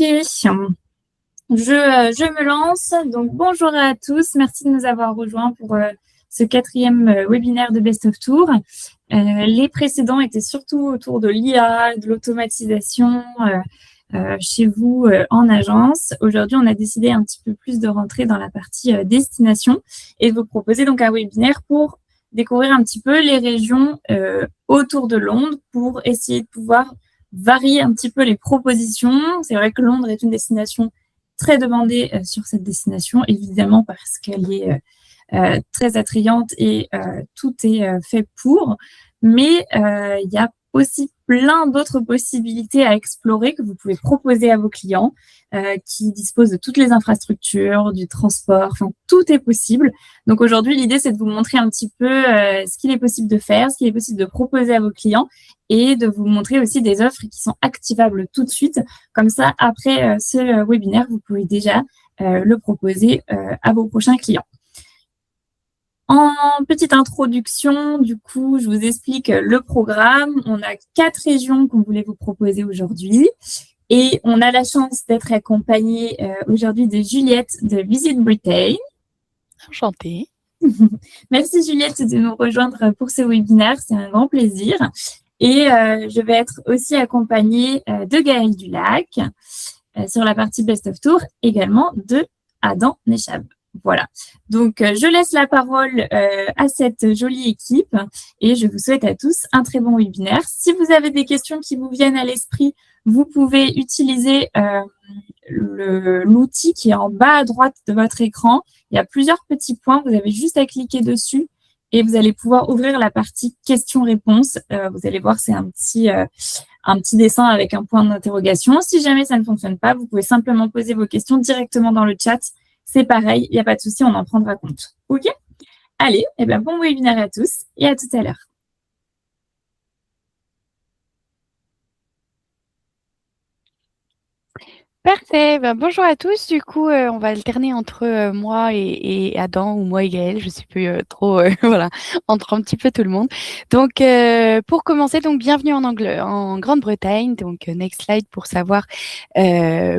Je me lance. Donc, bonjour à tous. Merci de nous avoir rejoints pour ce quatrième webinaire de Best of Tour. Les précédents étaient surtout autour de l'IA, de l'automatisation chez vous en agence. Aujourd'hui, on a décidé un petit peu plus de rentrer dans la partie destination et de vous proposer donc un webinaire pour découvrir un petit peu les régions autour de Londres pour essayer de pouvoir varier un petit peu les propositions. C'est vrai que Londres est une destination très demandée sur cette destination, évidemment parce qu'elle est très attrayante et tout est fait pour. Mais il y a aussi plein d'autres possibilités à explorer que vous pouvez proposer à vos clients qui disposent de toutes les infrastructures, du transport, enfin tout est possible. Donc aujourd'hui, l'idée, c'est de vous montrer un petit peu ce qu'il est possible de faire, ce qu'il est possible de proposer à vos clients et de vous montrer aussi des offres qui sont activables tout de suite. Comme ça, après ce webinaire, vous pouvez déjà le proposer à vos prochains clients. En petite introduction, du coup, je vous explique le programme. On a 4 régions qu'on voulait vous proposer aujourd'hui. Et on a la chance d'être accompagnée aujourd'hui de Juliette de Visit Britain. Enchantée. Merci Juliette de nous rejoindre pour ce webinaire, c'est un grand plaisir. Et je vais être aussi accompagnée de Gaëlle Dulac sur la partie Best of Tour, également de Adam Nechab. Voilà, donc je laisse la parole à cette jolie équipe et je vous souhaite à tous un très bon webinaire. Si vous avez des questions qui vous viennent à l'esprit, vous pouvez utiliser l'outil qui est en bas à droite de votre écran. Il y a plusieurs petits points, vous avez juste à cliquer dessus et vous allez pouvoir ouvrir la partie questions-réponses. Vous allez voir, c'est un petit dessin avec un point d'interrogation. Si jamais ça ne fonctionne pas, vous pouvez simplement poser vos questions directement dans le chat. C'est pareil, il n'y a pas de souci, on en prendra compte. OK? Allez, bon webinaire à tous et à tout à l'heure. Parfait. Bonjour à tous. Du coup, on va alterner entre moi et Adam ou moi et Gaëlle. Je ne sais plus trop, voilà, entre un petit peu tout le monde. Donc, pour commencer, donc bienvenue en Grande-Bretagne. Donc, next slide pour savoir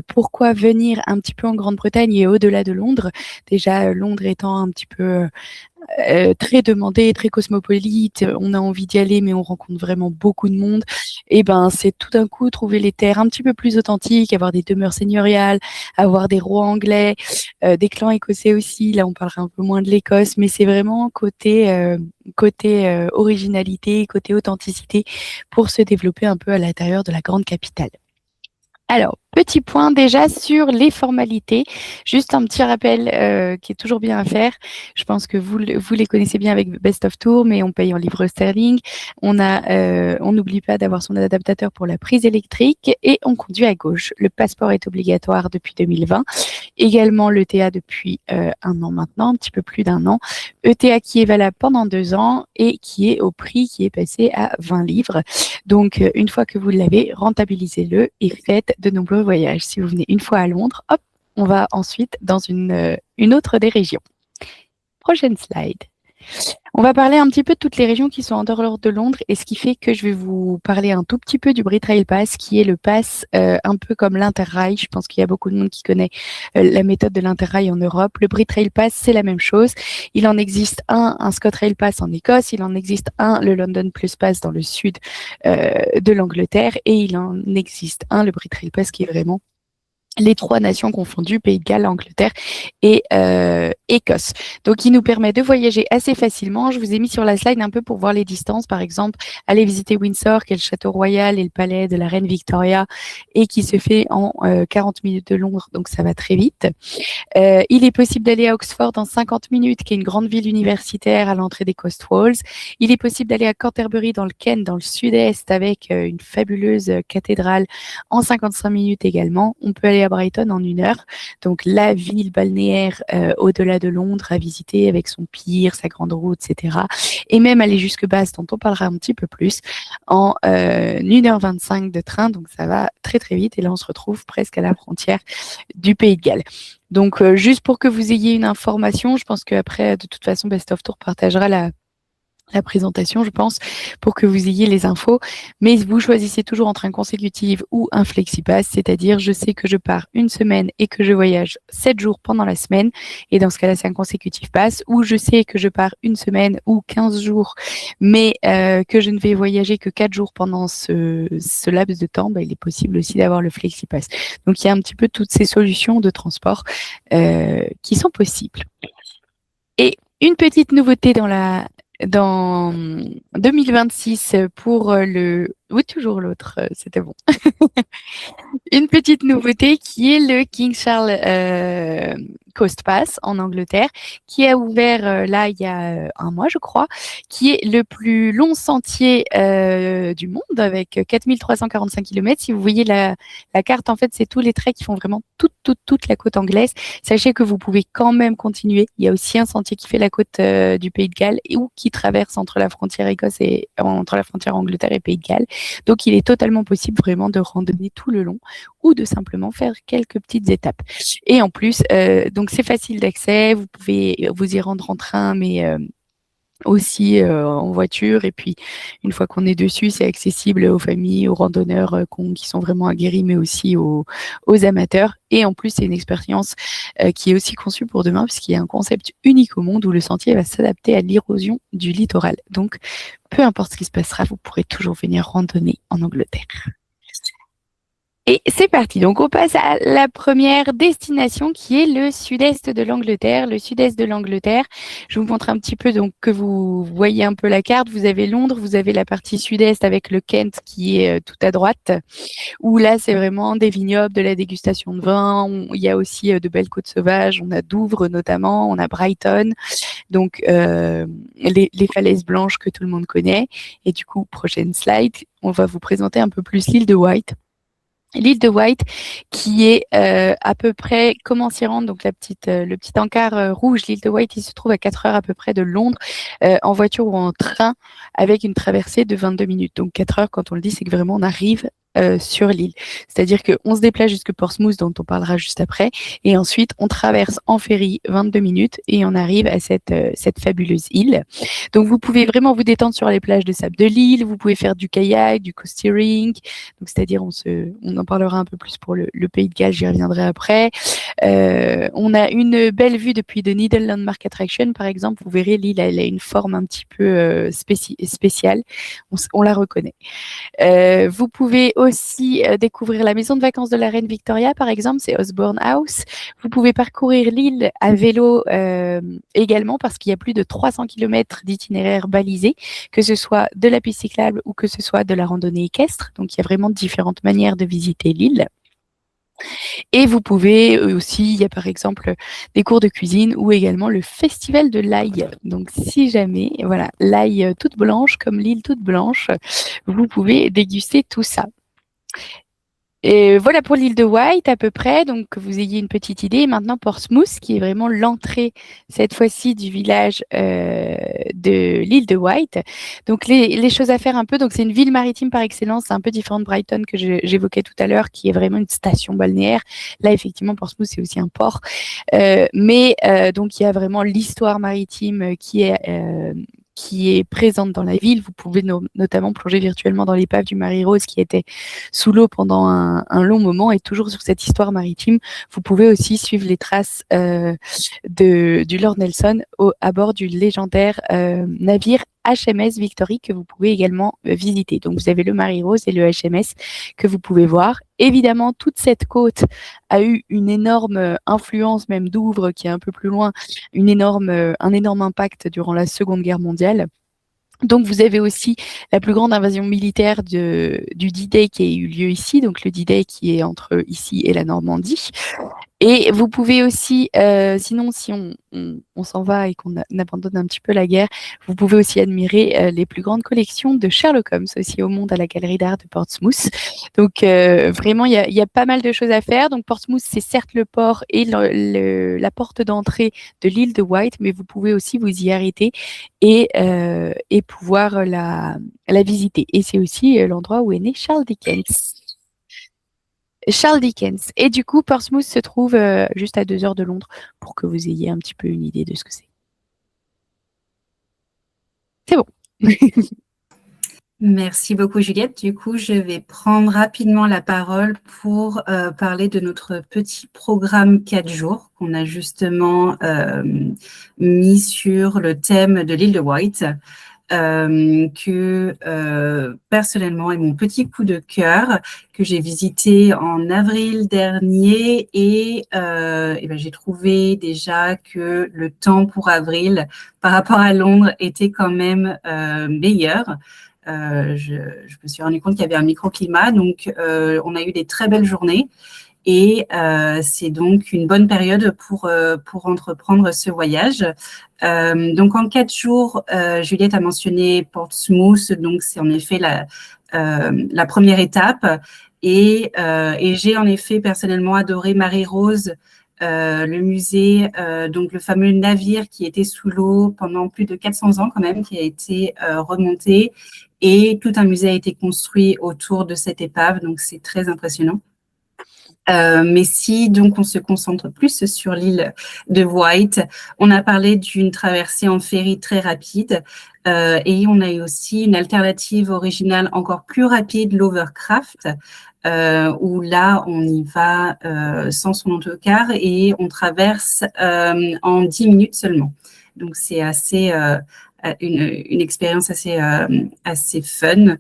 pourquoi venir un petit peu en Grande-Bretagne et au-delà de Londres. Déjà, Londres étant un petit peu très demandé, très cosmopolite, on a envie d'y aller, mais on rencontre vraiment beaucoup de monde. Et c'est tout d'un coup trouver les terres un petit peu plus authentiques, avoir des demeures seigneuriales, avoir des rois anglais, des clans écossais aussi. Là, on parlera un peu moins de l'Écosse, mais c'est vraiment côté originalité, côté authenticité pour se développer un peu à l'intérieur de la grande capitale. Alors, petit point déjà sur les formalités. Juste un petit rappel qui est toujours bien à faire. Je pense que vous les connaissez bien avec Best of Tour, mais on paye en livres sterling. On n'oublie pas d'avoir son adaptateur pour la prise électrique et on conduit à gauche. Le passeport est obligatoire depuis 2020. Également l'ETA depuis 1 an maintenant, un petit peu plus d'1 an. ETA qui est valable pendant 2 ans et qui est au prix qui est passé à 20 livres. Donc, une fois que vous l'avez, rentabilisez-le et faites de nombreux voyages. Si vous venez une fois à Londres, hop, on va ensuite dans une autre des régions. Prochaine slide. On va parler un petit peu de toutes les régions qui sont en dehors de Londres et ce qui fait que je vais vous parler un tout petit peu du Brit Rail Pass qui est le pass un peu comme l'Interrail. Je pense qu'il y a beaucoup de monde qui connaît la méthode de l'Interrail en Europe. Le Brit Rail Pass, c'est la même chose. Il en existe un ScotRail Pass en Écosse. Il en existe un, le London Plus Pass dans le sud de l'Angleterre et il en existe un, le Brit Rail Pass qui est vraiment les 3 nations confondues, Pays de Galles, Angleterre et Écosse. Donc, il nous permet de voyager assez facilement. Je vous ai mis sur la slide un peu pour voir les distances. Par exemple, aller visiter Windsor, qui est le château royal et le palais de la reine Victoria, et qui se fait en 40 minutes de Londres, donc ça va très vite. Il est possible d'aller à Oxford en 50 minutes, qui est une grande ville universitaire à l'entrée des Coast Walls. Il est possible d'aller à Canterbury dans le Kent, dans le sud-est, avec une fabuleuse cathédrale en 55 minutes également. On peut aller à Brighton en 1 heure, donc la ville balnéaire au-delà de Londres à visiter avec son pier, sa grande route, etc. Et même aller jusque Bath, dont on parlera un petit peu plus, en 1h25 de train, donc ça va très très vite. Et là, on se retrouve presque à la frontière du Pays de Galles. Donc, juste pour que vous ayez une information, je pense qu'après, de toute façon, Best of Tour partagera la présentation, je pense, pour que vous ayez les infos. Mais vous choisissez toujours entre un consécutif ou un FlexiPass, c'est-à-dire je sais que je pars une semaine et que je voyage 7 jours pendant la semaine, et dans ce cas-là, c'est un consécutif pass, ou je sais que je pars une semaine ou 15 jours, mais que je ne vais voyager que 4 jours pendant ce laps de temps, il est possible aussi d'avoir le FlexiPass. Donc, il y a un petit peu toutes ces solutions de transport qui sont possibles. Et une petite nouveauté dans 2026 pour oui, toujours l'autre, c'était bon. Une petite nouveauté qui est le King Charles Coast Pass en Angleterre, qui a ouvert là il y a un mois, je crois, qui est le plus long sentier du monde avec 4345 km. Si vous voyez la carte, en fait, c'est tous les traits qui font vraiment toute la côte anglaise. Sachez que vous pouvez quand même continuer. Il y a aussi un sentier qui fait la côte du Pays de Galles ou qui traverse entre la frontière Écosse et entre la frontière Angleterre et Pays de Galles. Donc, il est totalement possible vraiment de randonner tout le long ou de simplement faire quelques petites étapes. Et en plus, donc c'est facile d'accès, vous pouvez vous y rendre en train, mais aussi en voiture. Et puis, une fois qu'on est dessus, c'est accessible aux familles, aux randonneurs qui sont vraiment aguerris, mais aussi aux amateurs. Et en plus, c'est une expérience qui est aussi conçue pour demain, puisqu'il y a un concept unique au monde où le sentier va s'adapter à l'érosion du littoral. Donc, peu importe ce qui se passera, vous pourrez toujours venir randonner en Angleterre. Et c'est parti. Donc, on passe à la première destination qui est le sud-est de l'Angleterre. Le sud-est de l'Angleterre, je vous montre un petit peu, donc, que vous voyez un peu la carte. Vous avez Londres, vous avez la partie sud-est avec le Kent qui est tout à droite, où là, c'est vraiment des vignobles, de la dégustation de vin. Il y a aussi de belles côtes sauvages. On a Douvres notamment, on a Brighton. Donc, les falaises blanches que tout le monde connaît. Et du coup, prochaine slide, on va vous présenter un peu plus l'île de Wight. L'île de Wight, qui est à peu près, comment s'y rendre, donc le petit encart rouge, l'île de Wight, il se trouve à 4 heures à peu près de Londres, en voiture ou en train, avec une traversée de 22 minutes. Donc 4 heures, quand on le dit, c'est que vraiment on arrive sur l'île. C'est-à-dire qu'on se déplace jusque Portsmouth, dont on parlera juste après, et ensuite on traverse en ferry 22 minutes et on arrive à cette fabuleuse île. Donc vous pouvez vraiment vous détendre sur les plages de sable de l'île, vous pouvez faire du kayak, du co-steering, donc c'est-à-dire on en parlera un peu plus pour le Pays de Galles, j'y reviendrai après. On a une belle vue depuis The Needle Landmark Attraction, par exemple. Vous verrez, l'île, elle a une forme un petit peu spéciale. On la reconnaît. Vous pouvez aussi découvrir la maison de vacances de la reine Victoria, par exemple, c'est Osborne House. Vous pouvez parcourir l'île à vélo également parce qu'il y a plus de 300 km d'itinéraires balisés, que ce soit de la piste cyclable ou que ce soit de la randonnée équestre. Donc, il y a vraiment différentes manières de visiter l'île. Et vous pouvez aussi, il y a par exemple des cours de cuisine ou également le festival de l'ail. Donc si jamais, voilà, l'ail toute blanche comme l'île toute blanche, vous pouvez déguster tout ça. Et voilà pour l'île de Wight à peu près, donc que vous ayez une petite idée. Et maintenant Portsmouth, qui est vraiment l'entrée cette fois-ci du village de l'île de Wight. Donc les choses à faire un peu, donc c'est une ville maritime par excellence, c'est un peu différent de Brighton que j'évoquais tout à l'heure, qui est vraiment une station balnéaire. Là effectivement Portsmouth c'est aussi un port, mais donc il y a vraiment l'histoire maritime qui est présente dans la ville. Vous pouvez notamment plonger virtuellement dans l'épave du Mary Rose qui était sous l'eau pendant un long moment et toujours sur cette histoire maritime. Vous pouvez aussi suivre les traces du Lord Nelson à bord du légendaire navire HMS Victory que vous pouvez également visiter. Donc vous avez le Mary Rose et le HMS que vous pouvez voir. Évidemment, toute cette côte a eu une énorme influence, même Douvres qui est un peu plus loin, un énorme impact durant la Seconde Guerre mondiale. Donc, vous avez aussi la plus grande invasion militaire du D-Day qui a eu lieu ici, donc le D-Day qui est entre ici et la Normandie. Et vous pouvez aussi, sinon, si on s'en va et qu'on abandonne un petit peu la guerre, vous pouvez aussi admirer les plus grandes collections de Sherlock Holmes aussi au monde à la Galerie d'Art de Portsmouth. Donc, vraiment, il y a pas mal de choses à faire. Donc, Portsmouth, c'est certes le port et la porte d'entrée de l'île de Wight, mais vous pouvez aussi vous y arrêter et pouvoir la visiter. Et c'est aussi l'endroit où est né Charles Dickens. Charles Dickens. Et du coup, Portsmouth se trouve juste à 2 heures de Londres pour que vous ayez un petit peu une idée de ce que c'est. C'est bon. Merci beaucoup, Juliette. Du coup, je vais prendre rapidement la parole pour parler de notre petit programme 4 jours qu'on a justement mis sur le thème de l'île de Wight, que personnellement est mon petit coup de cœur, que j'ai visité en avril dernier et ben, j'ai trouvé déjà que le temps pour avril par rapport à Londres était quand même meilleur. Je me suis rendu compte qu'il y avait un microclimat, donc on a eu des très belles journées et c'est donc une bonne période pour entreprendre ce voyage. Donc en 4 jours, Juliette a mentionné Portsmouth, donc c'est en effet la première étape et j'ai en effet personnellement adoré Marie-Rose, le musée, donc le fameux navire qui était sous l'eau pendant plus de 400 ans quand même, qui a été remonté et tout un musée a été construit autour de cette épave, donc c'est très impressionnant. Mais si donc on se concentre plus sur l'île de Wight, on a parlé d'une traversée en ferry très rapide et on a eu aussi une alternative originale encore plus rapide, l'Overcraft, où là on y va sans son autocar et on traverse en 10 minutes seulement. Donc c'est assez une expérience assez fun.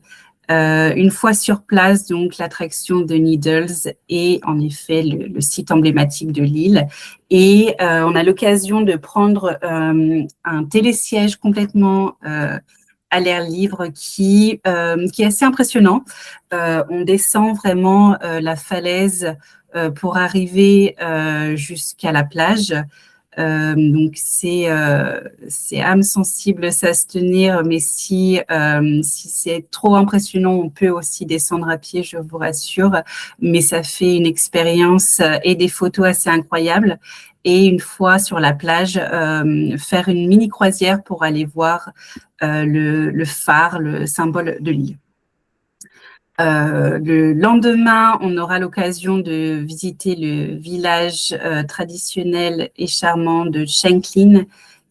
Une fois sur place, donc l'attraction de Needles est en effet le site emblématique de l'île. Et on a l'occasion de prendre un télésiège complètement à l'air libre qui est assez impressionnant. On descend vraiment la falaise pour arriver jusqu'à la plage. Donc c'est âme sensible, ça se tenir, mais si c'est trop impressionnant, on peut aussi descendre à pied, je vous rassure, mais ça fait une expérience et des photos assez incroyables. Et une fois sur la plage, faire une mini croisière pour aller voir le phare, le symbole de l'île. Le lendemain, on aura l'occasion de visiter le village traditionnel et charmant de Shanklin,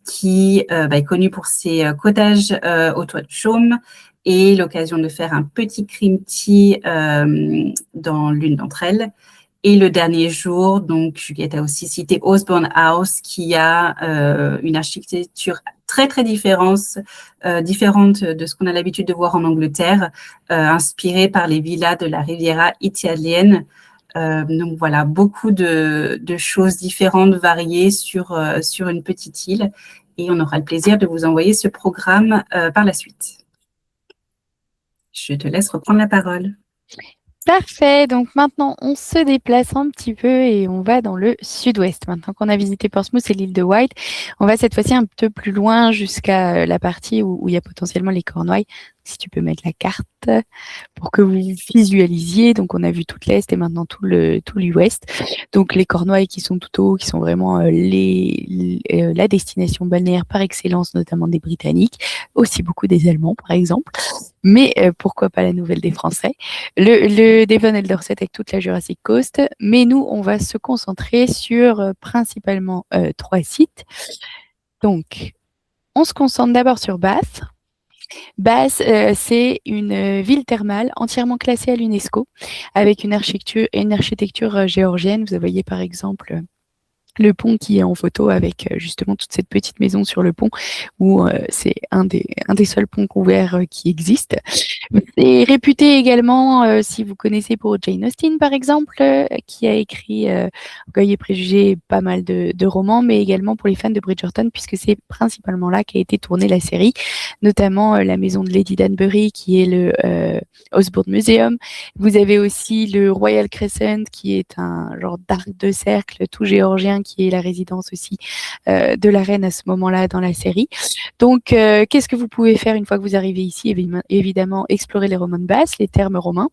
qui est connu pour ses cottages au toit de chaume et l'occasion de faire un petit cream tea dans l'une d'entre elles. Et le dernier jour, donc Juliette a aussi cité Osborne House, qui a une architecture très très différente de ce qu'on a l'habitude de voir en Angleterre, inspirée par les villas de la Riviera italienne. Donc voilà, beaucoup de choses différentes, variées sur une petite île. Et on aura le plaisir de vous envoyer ce programme par la suite. Je te laisse reprendre la parole. Parfait, donc maintenant on se déplace un petit peu et on va dans le sud-ouest. Maintenant qu'on a visité Portsmouth et l'île de Wight, on va cette fois-ci un peu plus loin jusqu'à la partie où il y a potentiellement les Cornouailles. Si tu peux mettre la carte pour que vous visualisiez. Donc on a vu toute l'Est et maintenant tout l'Ouest. Donc les Cornouailles qui sont tout au haut, qui sont vraiment la destination balnéaire par excellence, notamment des Britanniques, aussi beaucoup des Allemands par exemple. Mais pourquoi pas la nouvelle des Français. Le Devon et le Dorset avec toute la Jurassic Coast. Mais nous, on va se concentrer sur principalement 3 sites. Donc, on se concentre d'abord sur Bath. Bath, c'est une ville thermale entièrement classée à l'UNESCO avec une architecture géorgienne. Vous voyez par exemple le pont qui est en photo avec justement toute cette petite maison sur le pont où c'est un des seuls ponts couverts qui existe. C'est réputé également, si vous connaissez, pour Jane Austen par exemple, qui a écrit Orgueil et préjugés, pas mal de romans, mais également pour les fans de Bridgerton, puisque c'est principalement là qu'a été tournée la série, notamment la maison de Lady Danbury, qui est le Osborne Museum. Vous avez aussi le Royal Crescent, qui est un genre d'arc de cercle tout géorgien, qui est la résidence aussi de la reine à ce moment-là dans la série. Donc, qu'est-ce que vous pouvez faire une fois que vous arrivez ici? Évidemment, explorer les Roman Baths, les thermes romains.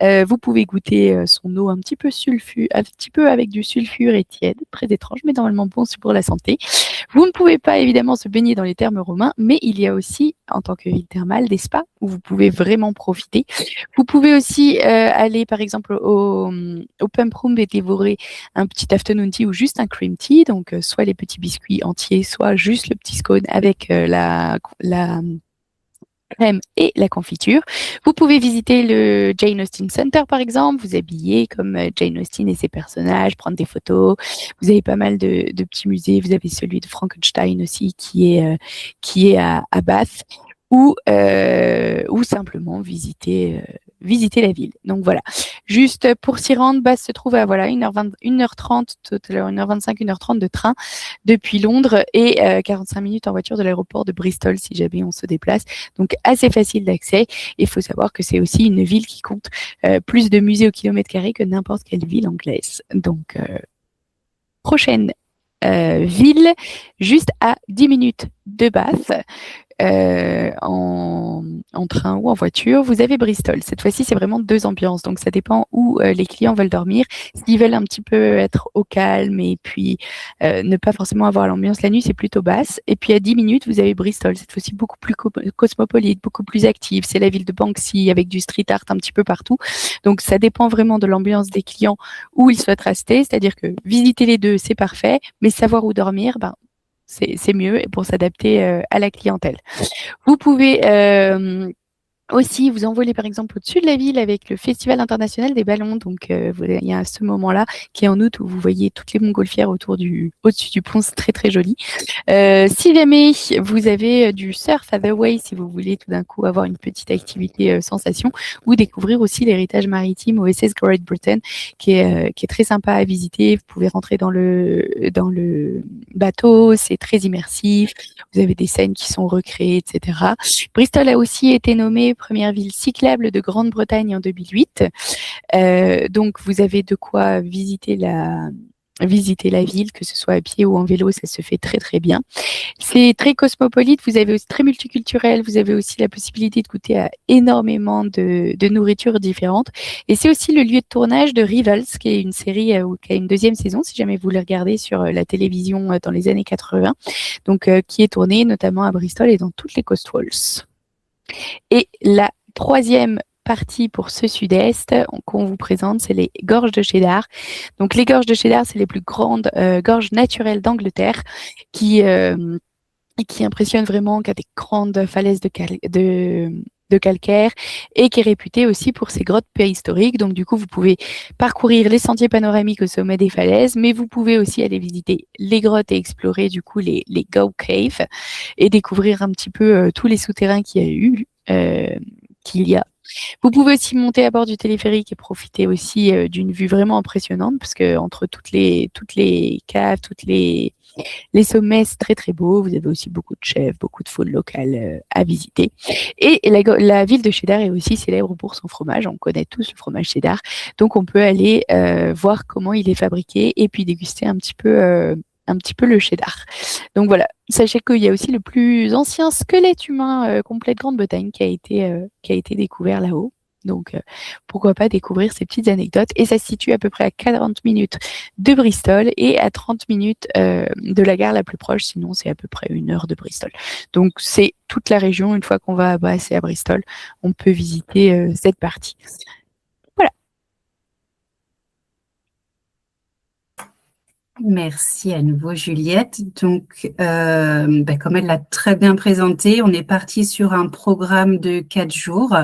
Vous pouvez goûter son eau un petit peu avec du sulfure et tiède, très étrange, mais normalement bon, c'est pour la santé. Vous ne pouvez pas évidemment se baigner dans les thermes romains, mais il y a aussi, en tant que ville thermale, des spas où vous pouvez vraiment profiter. Vous pouvez aussi aller, par exemple, au pump room et dévorer un petit afternoon tea ou juste un cream tea, donc soit les petits biscuits entiers, soit juste le petit scone avec crème et la confiture. Vous pouvez visiter le Jane Austen Center, par exemple, vous habiller comme Jane Austen et ses personnages, prendre des photos. Vous avez pas mal de petits musées. Vous avez celui de Frankenstein aussi qui est à Bath ou simplement visiter la ville. Donc voilà. Juste pour s'y rendre, Bath se trouve à voilà 1h20, 1h30, tout à l'heure 1h25, 1h30 de train depuis Londres et 45 minutes en voiture de l'aéroport de Bristol si jamais on se déplace. Donc assez facile d'accès. Il faut savoir que c'est aussi une ville qui compte plus de musées au kilomètre carré que n'importe quelle ville anglaise. Donc prochaine ville, juste à 10 minutes de Bath. En train ou en voiture, vous avez Bristol. Cette fois-ci, c'est vraiment deux ambiances. Donc, ça dépend où les clients veulent dormir. S'ils veulent un petit peu être au calme et puis ne pas forcément avoir l'ambiance la nuit, c'est plutôt basse. Et puis, à 10 minutes, vous avez Bristol. Cette fois-ci, beaucoup plus cosmopolite, beaucoup plus active. C'est la ville de Banksy avec du street art un petit peu partout. Donc, ça dépend vraiment de l'ambiance des clients où ils souhaitent rester. C'est-à-dire que visiter les deux, c'est parfait. Mais savoir où dormir, c'est mieux pour s'adapter à la clientèle. Vous pouvez aussi vous envoler par exemple au-dessus de la ville avec le Festival international des ballons. Donc il y a ce moment-là qui est en août où vous voyez toutes les montgolfières au-dessus du pont, c'est très très joli. Si jamais vous avez du surf à The Way, si vous voulez tout d'un coup avoir une petite activité sensation, ou découvrir aussi l'héritage maritime au SS Great Britain qui est très sympa à visiter. Vous pouvez rentrer dans le bateau, c'est très immersif. Vous avez des scènes qui sont recréées, etc. Bristol a aussi été nommée première ville cyclable de Grande-Bretagne en 2008. Donc, vous avez de quoi visiter la ville, que ce soit à pied ou en vélo, ça se fait très très bien. C'est très cosmopolite, vous avez aussi très multiculturel, vous avez aussi la possibilité de goûter à énormément de nourritures différentes. Et c'est aussi le lieu de tournage de Rivals, qui est une série qui a une deuxième saison, si jamais vous le regardez sur la télévision dans les années 80, donc qui est tournée notamment à Bristol et dans toutes les Cotswolds. Et la troisième partie pour ce sud-est qu'on vous présente, c'est les gorges de Cheddar. Donc les gorges de Cheddar, c'est les plus grandes gorges naturelles d'Angleterre qui impressionnent vraiment, qui a des grandes falaises de calcaire et qui est réputée aussi pour ses grottes préhistoriques. Donc du coup, vous pouvez parcourir les sentiers panoramiques au sommet des falaises, mais vous pouvez aussi aller visiter les grottes et explorer du coup les Go Caves et découvrir un petit peu tous les souterrains qu'il y a. Vous pouvez aussi monter à bord du téléphérique et profiter aussi d'une vue vraiment impressionnante parce que entre toutes les caves, les sommets, c'est très très beau. Vous avez aussi beaucoup de chefs, beaucoup de faune locale à visiter. Et la ville de Cheddar est aussi célèbre pour son fromage. On connaît tous le fromage Cheddar. Donc on peut aller voir comment il est fabriqué et puis déguster un petit peu le cheddar. Donc voilà, sachez qu'il y a aussi le plus ancien squelette humain complet de Grande-Bretagne qui a été découvert là-haut. Donc pourquoi pas découvrir ces petites anecdotes. Et ça se situe à peu près à 40 minutes de Bristol et à 30 minutes de la gare la plus proche. Sinon, c'est à peu près 1 heure de Bristol. Donc c'est toute la région. Une fois qu'on va passer à Bristol, on peut visiter cette partie. Voilà. Merci à nouveau Juliette. Donc, comme elle l'a très bien présenté, on est parti sur un programme de 4 jours,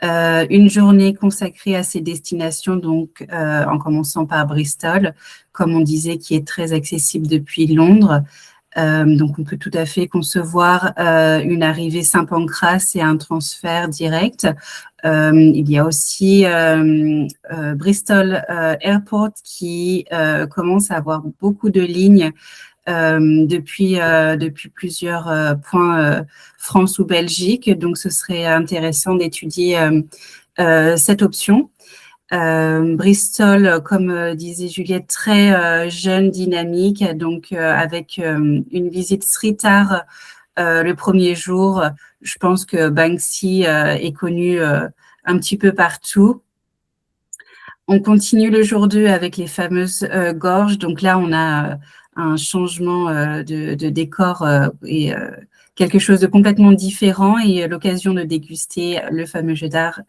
une journée consacrée à ces destinations, donc en commençant par Bristol, comme on disait, qui est très accessible depuis Londres. Donc, on peut tout à fait concevoir une arrivée Saint-Pancras et un transfert direct. Il y a aussi Bristol Airport qui commence à avoir beaucoup de lignes depuis plusieurs points France ou Belgique. Donc, ce serait intéressant d'étudier cette option. Bristol, comme disait Juliette, très jeune, dynamique, donc avec une visite street art le premier jour. Je pense que Banksy est connu un petit peu partout. On continue le jour 2 avec les fameuses gorges. Donc là, on a un changement de décor et quelque chose de complètement différent et l'occasion de déguster le fameux cheddar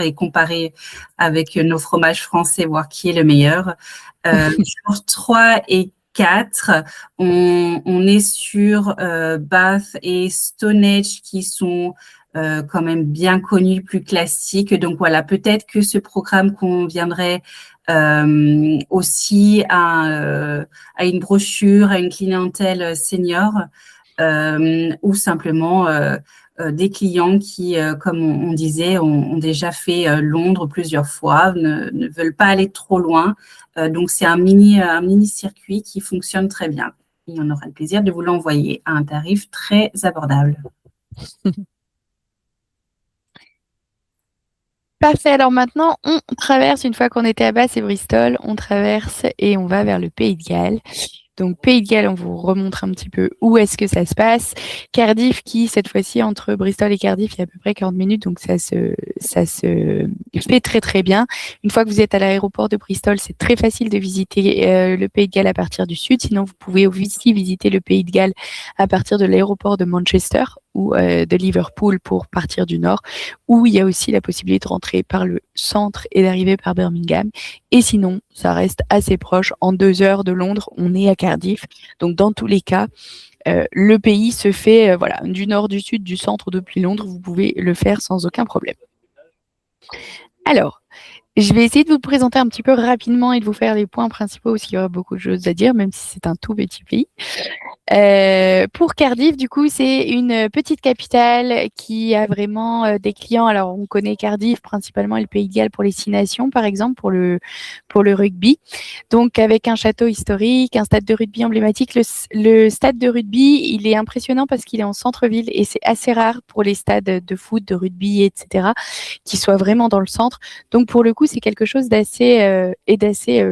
et comparer avec nos fromages français, voir qui est le meilleur. Jour 3 et 4. On est sur Bath et Stonehenge qui sont quand même bien connus, plus classiques. Donc voilà, peut-être que ce programme conviendrait aussi à une brochure, à une clientèle senior ou simplement des clients qui, comme on disait, ont déjà fait Londres plusieurs fois, ne veulent pas aller trop loin. Donc, c'est un mini circuit qui fonctionne très bien. Et on aura le plaisir de vous l'envoyer à un tarif très abordable. Parfait. Alors maintenant, on traverse, une fois qu'on était à Bath et Bristol, on traverse et on va vers le Pays de Galles. Donc, Pays de Galles, on vous remontre un petit peu où est-ce que ça se passe. Cardiff, qui, cette fois-ci, entre Bristol et Cardiff, il y a à peu près 40 minutes, donc ça se fait très, très bien. Une fois que vous êtes à l'aéroport de Bristol, c'est très facile de visiter le Pays de Galles à partir du sud. Sinon, vous pouvez aussi visiter le Pays de Galles à partir de l'aéroport de Manchester ou de Liverpool pour partir du nord, où il y a aussi la possibilité de rentrer par le centre et d'arriver par Birmingham. Et sinon, ça reste assez proche. En 2 heures de Londres, on est à Cardiff. Donc, dans tous les cas, le pays se fait voilà, du nord, du sud, du centre depuis Londres. Vous pouvez le faire sans aucun problème. Alors, je vais essayer de vous présenter un petit peu rapidement et de vous faire les points principaux parce qu'il y aura beaucoup de choses à dire, même si c'est un tout petit pays. Pour Cardiff, du coup, c'est une petite capitale qui a vraiment des clients. Alors, on connaît Cardiff principalement et le Pays de Galles pour les 6 nations, par exemple, pour le rugby. Donc, avec un château historique, un stade de rugby emblématique. Le stade de rugby, il est impressionnant parce qu'il est en centre-ville et c'est assez rare pour les stades de foot, de rugby, etc., qui soient vraiment dans le centre. Donc, pour le coup, c'est quelque chose d'assez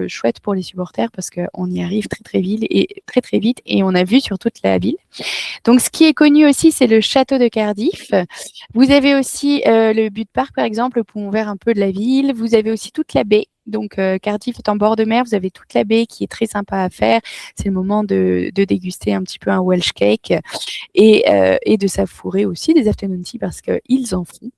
chouette pour les supporters parce qu'on y arrive très, très vite et on a vu sur toute la ville. Donc, ce qui est connu aussi, c'est le château de Cardiff. Vous avez aussi le Bute Park, par exemple, le pont vert un peu de la ville. Vous avez aussi toute la baie. Donc, Cardiff est en bord de mer. Vous avez toute la baie qui est très sympa à faire. C'est le moment de déguster un petit peu un Welsh cake et de savourer aussi des afternoon tea parce qu'ils en font.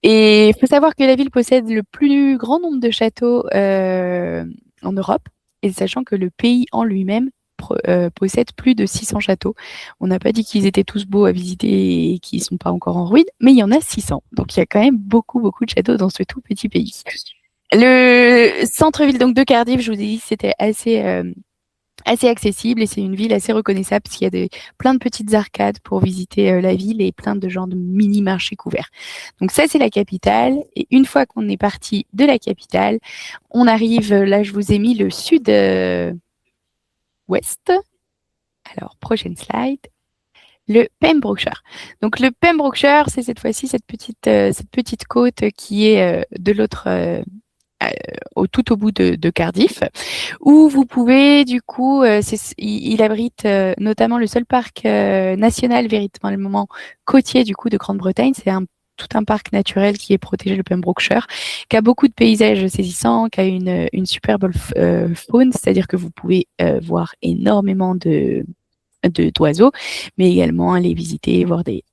Et il faut savoir que la ville possède le plus grand nombre de châteaux en Europe, et sachant que le pays en lui-même possède plus de 600 châteaux. On n'a pas dit qu'ils étaient tous beaux à visiter et qu'ils ne sont pas encore en ruine, mais il y en a 600. Donc il y a quand même beaucoup, beaucoup de châteaux dans ce tout petit pays. Le centre-ville donc de Cardiff, je vous ai dit, c'était assez accessible et c'est une ville assez reconnaissable parce qu'il y a plein de petites arcades pour visiter la ville et plein de genres de mini-marchés couverts. Donc ça, c'est la capitale. Et une fois qu'on est parti de la capitale, on arrive, là, je vous ai mis le sud-ouest. Alors, prochaine slide. Le Pembrokeshire. Donc le Pembrokeshire, c'est cette fois-ci cette petite côte qui est de l'autre tout au bout de Cardiff, où vous pouvez du coup, il abrite notamment le seul parc national véritablement côtier du coup de Grande-Bretagne. C'est tout un parc naturel qui est protégé, le Pembrokeshire, qui a beaucoup de paysages saisissants, qui a une superbe faune, c'est-à-dire que vous pouvez voir énormément d'oiseaux, mais également aller visiter, voir des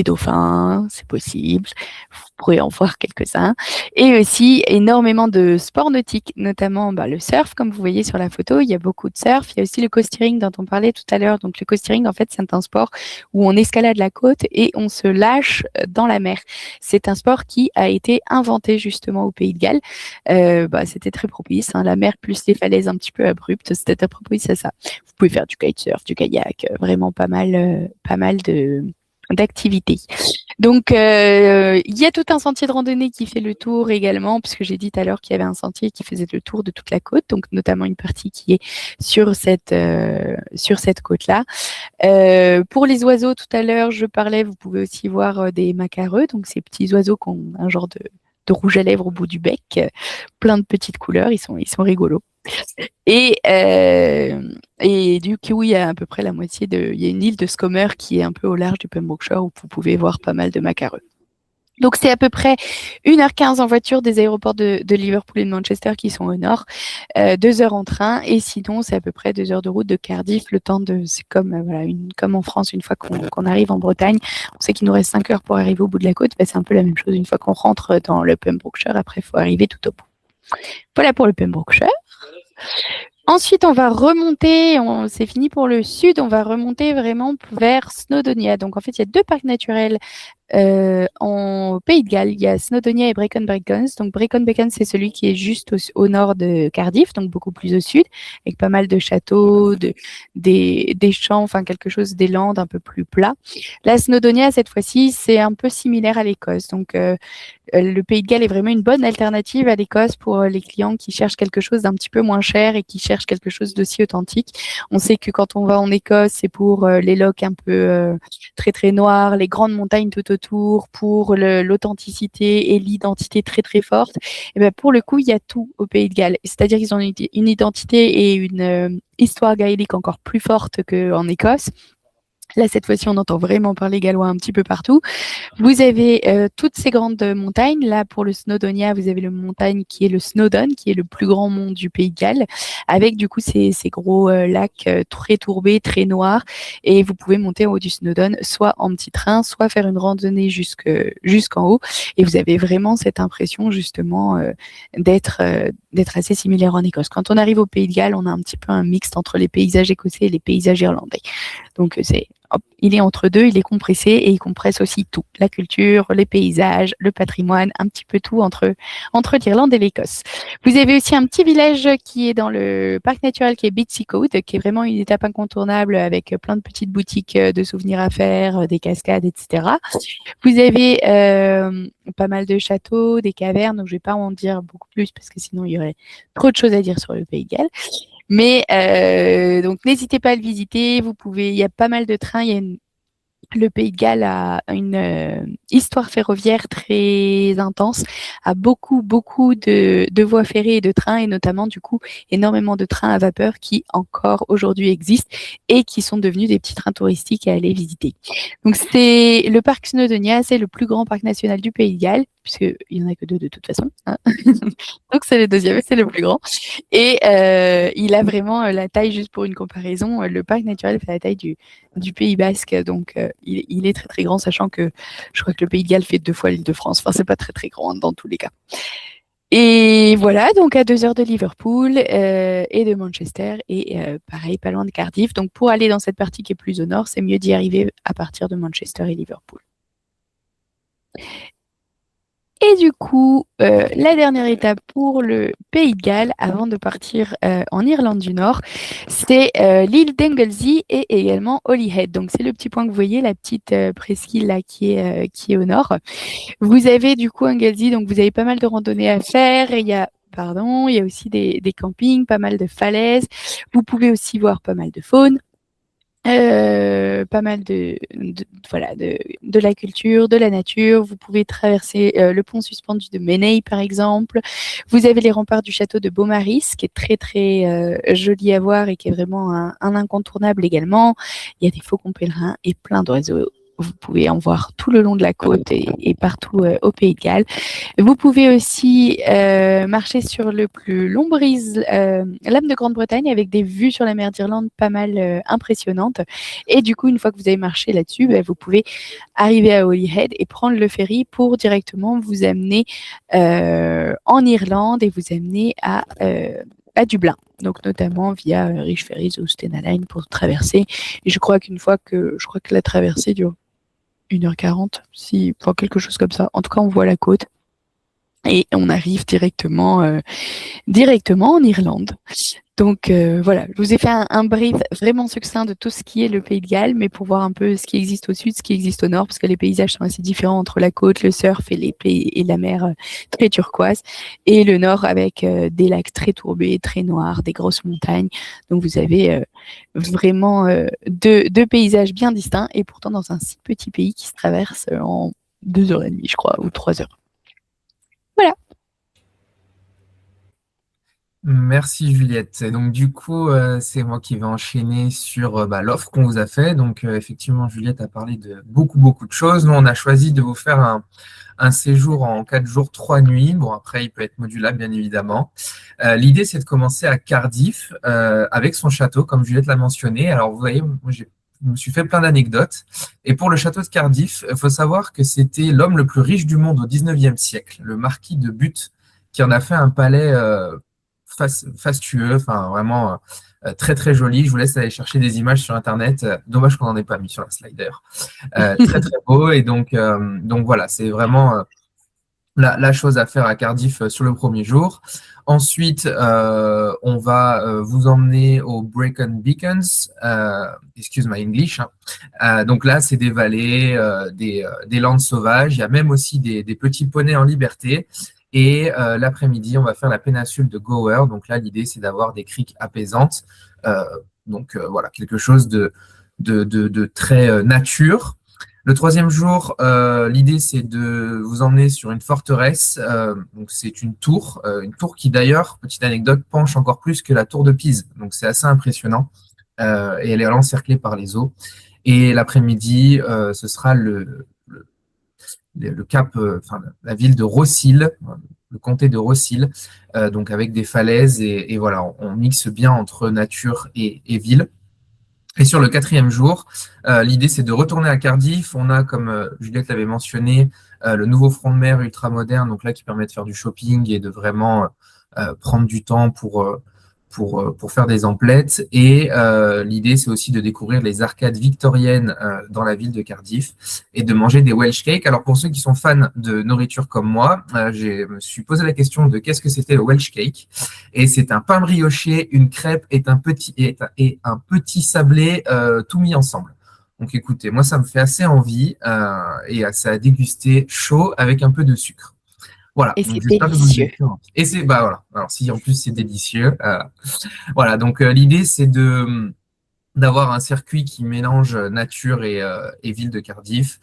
dauphins, c'est possible. Vous pourrez en voir quelques-uns. Et aussi énormément de sports nautiques, notamment le surf, comme vous voyez sur la photo. Il y a beaucoup de surf. Il y a aussi le coastering dont on parlait tout à l'heure. Donc le coastering, en fait, c'est un sport où on escalade la côte et on se lâche dans la mer. C'est un sport qui a été inventé justement au Pays de Galles. C'était très propice. La mer plus les falaises un petit peu abruptes, c'était très propice à ça. Vous pouvez faire du kitesurf, du kayak, vraiment pas mal d'activités. Donc, il y a tout un sentier de randonnée qui fait le tour également, puisque j'ai dit tout à l'heure qu'il y avait un sentier qui faisait le tour de toute la côte, donc notamment une partie qui est sur cette côte-là. Pour les oiseaux, tout à l'heure, je parlais, vous pouvez aussi voir des macareux, donc ces petits oiseaux qui ont un genre de rouge à lèvres au bout du bec, plein de petites couleurs, ils sont rigolos. Et du coup, il y a à peu près la moitié il y a une île de Scomer qui est un peu au large du Pembrokeshire où vous pouvez voir pas mal de macareux. Donc, c'est à peu près 1h15 en voiture des aéroports de Liverpool et de Manchester qui sont au nord, 2 heures en train, et sinon, c'est à peu près 2 heures de route de Cardiff. Le temps c'est comme en France, une fois qu'on arrive en Bretagne, on sait qu'il nous reste 5 heures pour arriver au bout de la côte. C'est un peu la même chose une fois qu'on rentre dans le Pembrokeshire. Après, il faut arriver tout au bout. Voilà pour le Pembrokeshire. Ensuite, on va remonter, c'est fini pour le sud, on va remonter vraiment vers Snowdonia. Donc, en fait, il y a 2 parcs naturels en Pays de Galles. Il y a Snowdonia et Brecon Beacons. Donc, Brecon Beacons, c'est celui qui est juste au nord de Cardiff, donc beaucoup plus au sud, avec pas mal de châteaux, des champs, enfin quelque chose, des landes un peu plus plats. La Snowdonia, cette fois-ci, c'est un peu similaire à l'Écosse. Donc, le Pays de Galles est vraiment une bonne alternative à l'Écosse pour les clients qui cherchent quelque chose d'un petit peu moins cher et qui cherchent quelque chose d'aussi authentique. On sait que quand on va en Écosse, c'est pour les lochs un peu très très noirs, les grandes montagnes tout autour, pour l'authenticité et l'identité très très forte. Et ben pour le coup, il y a tout au Pays de Galles. C'est-à-dire qu'ils ont une identité et une histoire gaélique encore plus forte qu'en Écosse. Là, cette fois-ci, on entend vraiment parler gallois un petit peu partout. Vous avez toutes ces grandes montagnes. Là, pour le Snowdonia, vous avez le montagne qui est le Snowdon, qui est le plus grand mont du Pays de Galles, avec du coup ces gros lacs très tourbés, très noirs. Et vous pouvez monter en haut du Snowdon, soit en petit train, soit faire une randonnée jusqu'en haut. Et vous avez vraiment cette impression justement d'être assez similaire en Écosse. Quand on arrive au Pays de Galles, on a un petit peu un mixte entre les paysages écossais et les paysages irlandais. Donc il est entre deux, il est compressé et il compresse aussi tout. La culture, les paysages, le patrimoine, un petit peu tout entre l'Irlande et l'Écosse. Vous avez aussi un petit village qui est dans le parc naturel qui est Bitsy Cove, qui est vraiment une étape incontournable avec plein de petites boutiques de souvenirs à faire, des cascades, etc. Vous avez pas mal de châteaux, des cavernes, donc je ne vais pas en dire beaucoup plus parce que sinon il y aurait trop de choses à dire sur le Pays de Galles. Mais donc n'hésitez pas à le visiter. Il y a pas mal de trains. Le Pays de Galles a une histoire ferroviaire très intense, a beaucoup de voies ferrées et de trains, et notamment du coup énormément de trains à vapeur qui encore aujourd'hui existent et qui sont devenus des petits trains touristiques à aller visiter. Donc c'est le parc Snowdonia, c'est le plus grand parc national du Pays de Galles, puisqu'il n'y en a que 2 de toute façon. Hein. Donc c'est le deuxième, c'est le plus grand. Et il a vraiment la taille, juste pour une comparaison, le parc naturel fait la taille du Pays Basque, donc il est très très grand, sachant que je crois que le Pays de Galles fait 2 fois l'Île-de-France. Enfin, c'est pas très très grand dans tous les cas. Et voilà, donc à 2 heures de Liverpool et de Manchester, et pareil, pas loin de Cardiff. Donc pour aller dans cette partie qui est plus au nord, c'est mieux d'y arriver à partir de Manchester et Liverpool. Et du coup, la dernière étape pour le Pays de Galles, avant de partir en Irlande du Nord, c'est l'île d'Anglesey et également Holyhead. Donc c'est le petit point que vous voyez, la petite presqu'île là qui est au nord. Vous avez du coup Anglesey, donc vous avez pas mal de randonnées à faire. Et il y a aussi des campings, pas mal de falaises. Vous pouvez aussi voir pas mal de faune. Pas mal de la culture, de la nature. Vous pouvez traverser le pont suspendu de Menai, par exemple. Vous avez les remparts du château de Beaumaris, qui est très très joli à voir et qui est vraiment un incontournable également. Il y a des faucons pèlerins et plein d'oiseaux. Vous pouvez en voir tout le long de la côte et partout au Pays de Galles. Vous pouvez aussi marcher sur le plus long brise, Lame de Grande-Bretagne, avec des vues sur la mer d'Irlande pas mal impressionnantes. Et du coup, une fois que vous avez marché là-dessus, vous pouvez arriver à Holyhead et prendre le ferry pour directement vous amener en Irlande et vous amener à Dublin. Donc notamment via Rich Ferries ou Stena Line pour traverser. Et je crois que la traversée dure 1h40, enfin quelque chose comme ça. En tout cas, on voit la côte et on arrive directement en Irlande. Donc voilà, je vous ai fait un brief vraiment succinct de tout ce qui est le Pays de Galles, mais pour voir un peu ce qui existe au sud, ce qui existe au nord, parce que les paysages sont assez différents entre la côte, le surf et la mer très turquoise, et le nord avec des lacs très tourbés, très noirs, des grosses montagnes. Donc vous avez vraiment deux paysages bien distincts, et pourtant dans un si petit pays qui se traverse en 2h30, je crois, ou 3 heures. Voilà. Merci Juliette. Et donc du coup, c'est moi qui vais enchaîner sur l'offre qu'on vous a fait. Donc effectivement, Juliette a parlé de beaucoup de choses. Nous, on a choisi de vous faire un séjour en 4 jours, 3 nuits. Bon, après, il peut être modulable, bien évidemment. L'idée, c'est de commencer à Cardiff avec son château, comme Juliette l'a mentionné. Alors, vous voyez, moi, je me suis fait plein d'anecdotes. Et pour le château de Cardiff, il faut savoir que c'était l'homme le plus riche du monde au 19e siècle, le marquis de Bute, qui en a fait un palais fastueux, enfin vraiment très très joli. Je vous laisse aller chercher des images sur Internet. Dommage qu'on n'en ait pas mis sur la slide d'ailleurs. Très très beau. Et donc voilà, c'est vraiment la chose à faire à Cardiff sur le premier jour. Ensuite, on va vous emmener au Brecon Beacons, excuse my English. Hein. Donc là, c'est des vallées, des landes sauvages. Il y a même aussi des petits poneys en liberté. Et l'après-midi, on va faire la péninsule de Gower. Donc là, l'idée, c'est d'avoir des criques apaisantes. Voilà, quelque chose de très nature. Le troisième jour, l'idée, c'est de vous emmener sur une forteresse. Donc, c'est une tour qui, d'ailleurs, petite anecdote, penche encore plus que la tour de Pise. Donc, c'est assez impressionnant. Et elle est encerclée par les eaux. Et l'après-midi, ce sera le cap, la ville de Rossil, le comté de Rossil, donc avec des falaises. Et voilà, on mixe bien entre nature et ville. Et sur le quatrième jour, l'idée, c'est de retourner à Cardiff. On a, comme Juliette l'avait mentionné, le nouveau front de mer ultra moderne, donc là, qui permet de faire du shopping et de vraiment prendre du temps pour faire des emplettes. Et l'idée, c'est aussi de découvrir les arcades victoriennes dans la ville de Cardiff et de manger des Welsh cakes. Alors, pour ceux qui sont fans de nourriture comme moi, je me suis posé la question de qu'est-ce que c'était le Welsh cake. Et c'est un pain brioché, une crêpe et un petit sablé tout mis ensemble. Donc, écoutez, moi, ça me fait assez envie et assez à déguster chaud avec un peu de sucre. Voilà. Et donc, c'est j'espère que vous délicieux. avez envie. Et c'est, bah voilà. Alors, si en plus c'est délicieux. Voilà. Donc, l'idée, c'est d'avoir un circuit qui mélange nature et ville de Cardiff,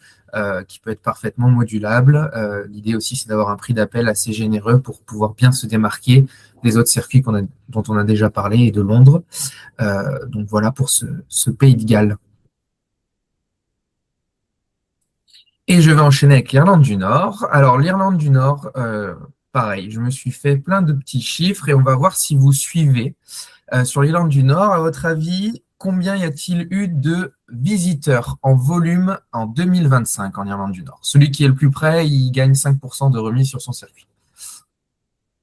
qui peut être parfaitement modulable. L'idée aussi, c'est d'avoir un prix d'appel assez généreux pour pouvoir bien se démarquer des autres circuits dont on a déjà parlé et de Londres. Donc, voilà pour ce pays de Galles. Et je vais enchaîner avec l'Irlande du Nord. Alors, l'Irlande du Nord, pareil, je me suis fait plein de petits chiffres et on va voir si vous suivez. Sur l'Irlande du Nord, à votre avis, combien y a-t-il eu de visiteurs en volume en 2025 en Irlande du Nord? Celui qui est le plus près, il gagne 5% de remise sur son circuit.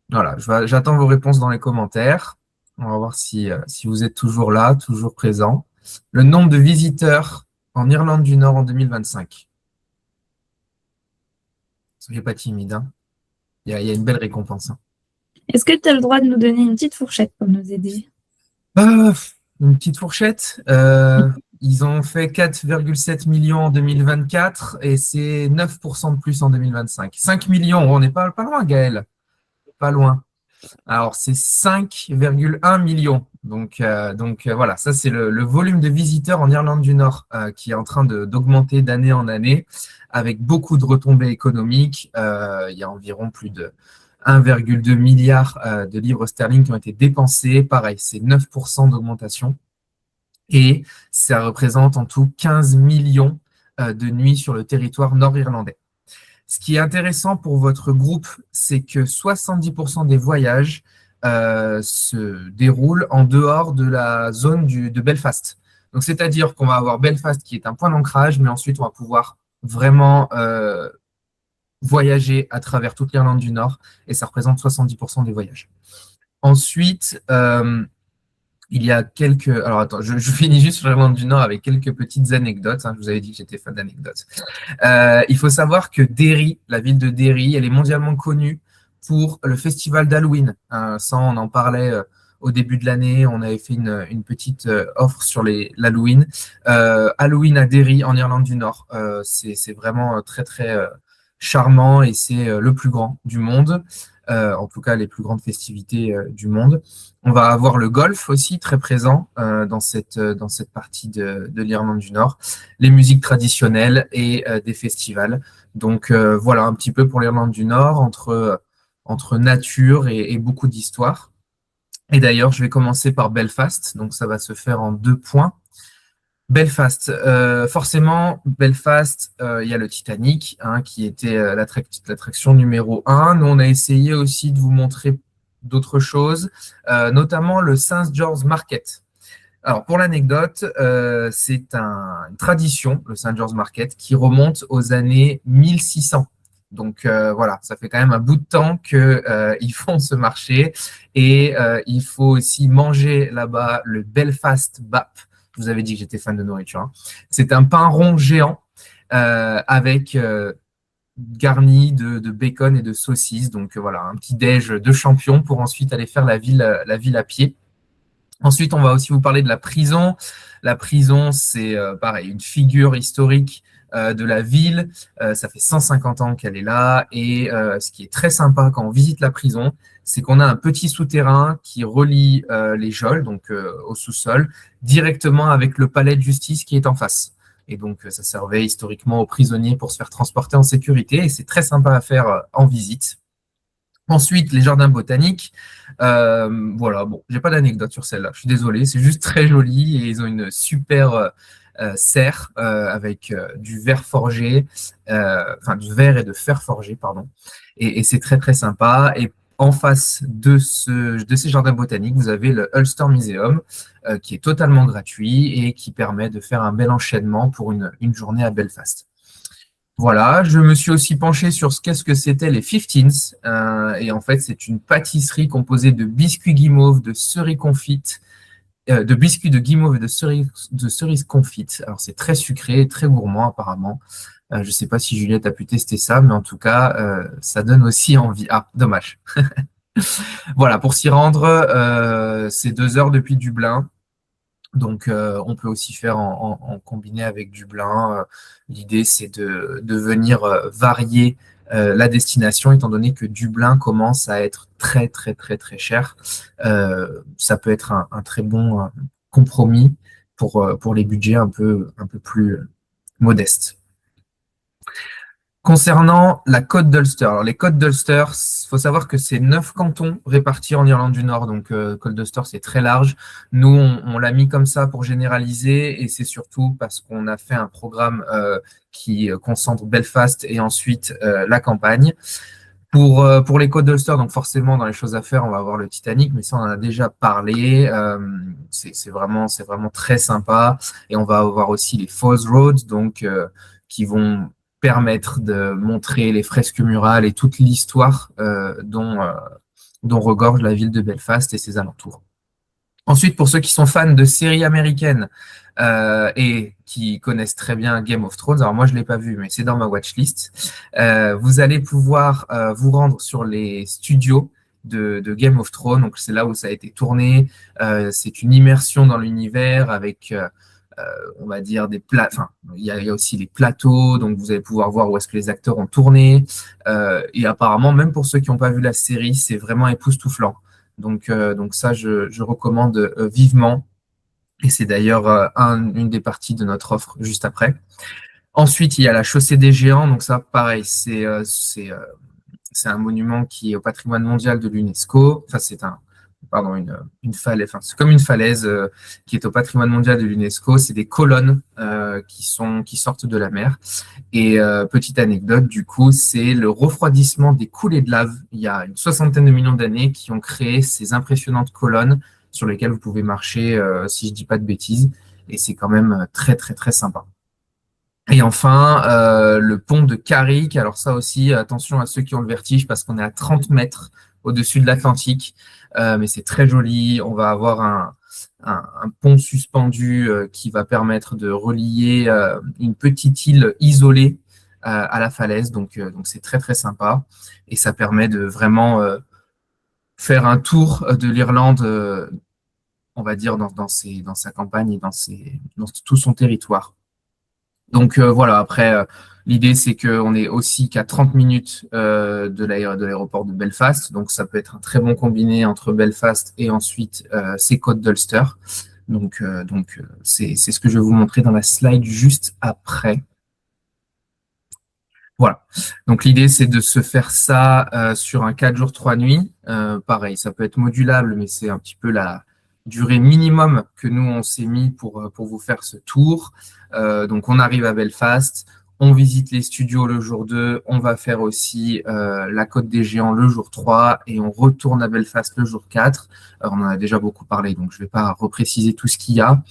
Voilà, j'attends vos réponses dans les commentaires. On va voir si vous êtes toujours là, toujours présent. Le nombre de visiteurs en Irlande du Nord en 2025. Soyez pas timide, hein. Il y a une belle récompense. Hein. Est-ce que tu as le droit de nous donner une petite fourchette pour nous aider? Une petite fourchette. Ils ont fait 4,7 millions en 2024 et c'est 9% de plus en 2025. 5 millions, on n'est pas loin, Gaël. Pas loin. Alors, c'est 5,1 millions. Donc voilà, ça, c'est le volume de visiteurs en Irlande du Nord qui est en train d'augmenter d'année en année avec beaucoup de retombées économiques. Il y a environ plus de 1,2 milliard de livres sterling qui ont été dépensés. Pareil, c'est 9% d'augmentation. Et ça représente en tout 15 millions de nuits sur le territoire nord-irlandais. Ce qui est intéressant pour votre groupe, c'est que 70% des voyages se déroulent en dehors de la zone de Belfast. Donc, c'est-à-dire qu'on va avoir Belfast qui est un point d'ancrage, mais ensuite, on va pouvoir vraiment voyager à travers toute l'Irlande du Nord et ça représente 70% des voyages. Ensuite, il y a quelques… Alors, attends, je finis juste sur l'Irlande du Nord avec quelques petites anecdotes. Hein, je vous avais dit que j'étais fan d'anecdotes. Il faut savoir que Derry, la ville de Derry, elle est mondialement connue pour le festival d'Halloween. Ça, on en parlait au début de l'année. On avait fait une petite offre sur l'Halloween. Halloween à Derry, en Irlande du Nord. C'est vraiment très, très charmant et c'est le plus grand du monde. En tout cas, les plus grandes festivités du monde. On va avoir le golf aussi très présent dans cette partie de l'Irlande du Nord, les musiques traditionnelles et des festivals. Donc voilà un petit peu pour l'Irlande du Nord entre nature et beaucoup d'histoire. Et d'ailleurs, je vais commencer par Belfast, donc ça va se faire en 2 points. Belfast, forcément, Belfast, il y a le Titanic hein, qui était l'attraction numéro 1. Nous, on a essayé aussi de vous montrer d'autres choses, notamment le St. George's Market. Alors, pour l'anecdote, c'est une tradition, le St. George's Market, qui remonte aux années 1600. Donc voilà, ça fait quand même un bout de temps qu'ils font ce marché et il faut aussi manger là-bas le Belfast Bap. Je vous avais dit que j'étais fan de nourriture, hein. C'est un pain rond géant avec garni de bacon et de saucisses. Donc voilà, un petit déj de champion pour ensuite aller faire la ville à pied. Ensuite, on va aussi vous parler de la prison. La prison, c'est pareil, une figure historique de la ville. Ça fait 150 ans qu'elle est là. Et ce qui est très sympa quand on visite la prison, c'est qu'on a un petit souterrain qui relie les geôles, donc au sous-sol, directement avec le palais de justice qui est en face. Et donc, ça servait historiquement aux prisonniers pour se faire transporter en sécurité. Et c'est très sympa à faire en visite. Ensuite, les jardins botaniques. Voilà, bon, j'ai pas d'anecdote sur celle-là. Je suis désolé, c'est juste très joli et ils ont une super serre avec du verre forgé, enfin du verre et de fer forgé, pardon. Et c'est très très sympa. Et en face de ces jardins botaniques, vous avez le Ulster Museum qui est totalement gratuit et qui permet de faire un bel enchaînement pour une journée à Belfast. Voilà, je me suis aussi penché sur qu'est-ce que c'était les 15s. Et en fait, c'est une pâtisserie composée de biscuits guimauve, de cerises confites, de biscuits de guimauve et de cerises confites. Alors, c'est très sucré et très gourmand apparemment. Je ne sais pas si Juliette a pu tester ça, mais en tout cas, ça donne aussi envie. Ah, dommage. Voilà, pour s'y rendre, c'est 2 heures depuis Dublin. Donc, on peut aussi faire en combiné avec Dublin. L'idée, c'est de venir varier la destination, étant donné que Dublin commence à être très, très, très, très cher. Ça peut être un très bon compromis pour les budgets un peu plus modestes. Concernant la côte d'Ulster, alors les côtes d'Ulster, il faut savoir que c'est 9 cantons répartis en Irlande du Nord, donc côte d'Ulster c'est très large. Nous, on l'a mis comme ça pour généraliser et c'est surtout parce qu'on a fait un programme qui concentre Belfast et ensuite la campagne. Pour les côtes d'Ulster, donc forcément dans les choses à faire, on va avoir le Titanic, mais ça on en a déjà parlé. C'est vraiment très sympa et on va avoir aussi les Falls Roads, donc qui vont permettre de montrer les fresques murales et toute l'histoire dont regorge la ville de Belfast et ses alentours. Ensuite, pour ceux qui sont fans de séries américaines et qui connaissent très bien Game of Thrones, alors moi je ne l'ai pas vu, mais c'est dans ma watchlist, vous allez pouvoir vous rendre sur les studios de Game of Thrones, donc c'est là où ça a été tourné, c'est une immersion dans l'univers avec on va dire il y a aussi les plateaux, donc vous allez pouvoir voir où est-ce que les acteurs ont tourné. Et apparemment, même pour ceux qui n'ont pas vu la série, c'est vraiment époustouflant. Donc ça, je recommande vivement. Et c'est d'ailleurs une des parties de notre offre juste après. Ensuite, il y a la Chaussée des Géants. Donc ça, pareil, c'est un monument qui est au patrimoine mondial de l'UNESCO. Enfin, c'est une falaise, enfin, c'est comme une falaise qui est au patrimoine mondial de l'UNESCO. C'est des colonnes qui sortent de la mer. Et petite anecdote, du coup, c'est le refroidissement des coulées de lave il y a une 60aine de millions d'années qui ont créé ces impressionnantes colonnes sur lesquelles vous pouvez marcher, si je dis pas de bêtises. Et c'est quand même très, très, très sympa. Et enfin, le pont de Carrick. Alors ça aussi, attention à ceux qui ont le vertige parce qu'on est à 30 mètres au-dessus de l'Atlantique. Mais c'est très joli. On va avoir un pont suspendu qui va permettre de relier une petite île isolée à la falaise. Donc c'est très, très sympa. Et ça permet de vraiment faire un tour de l'Irlande, on va dire, dans sa campagne et dans tout son territoire. Donc voilà, après, l'idée c'est qu'on est aussi qu'à 30 minutes de l'aéroport de Belfast. Donc ça peut être un très bon combiné entre Belfast et ensuite ces côtes d'Ulster. Donc c'est ce que je vais vous montrer dans la slide juste après. Voilà. Donc l'idée c'est de se faire ça sur un 4 jours 3 nuits. Pareil, ça peut être modulable, mais c'est un petit peu la durée minimum que nous on s'est mis pour vous faire ce tour. Donc on arrive à Belfast, on visite les studios le jour 2, on va faire aussi la Côte des Géants le jour 3 et on retourne à Belfast le jour 4. On en a déjà beaucoup parlé, donc je ne vais pas repréciser tout ce qu'il y a.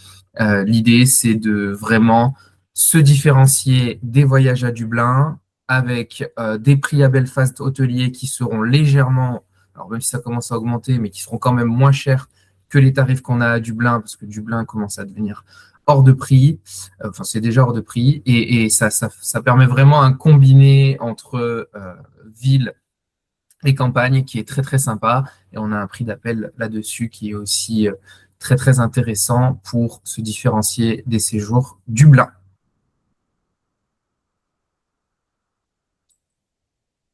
L'idée c'est de vraiment se différencier des voyages à Dublin avec des prix à Belfast hôteliers qui seront légèrement, alors même si ça commence à augmenter, mais qui seront quand même moins chers que les tarifs qu'on a à Dublin, parce que Dublin commence à devenir hors de prix, enfin c'est déjà hors de prix, et ça permet vraiment un combiné entre ville et campagne qui est très très sympa, et on a un prix d'appel là-dessus qui est aussi très très intéressant pour se différencier des séjours Dublin.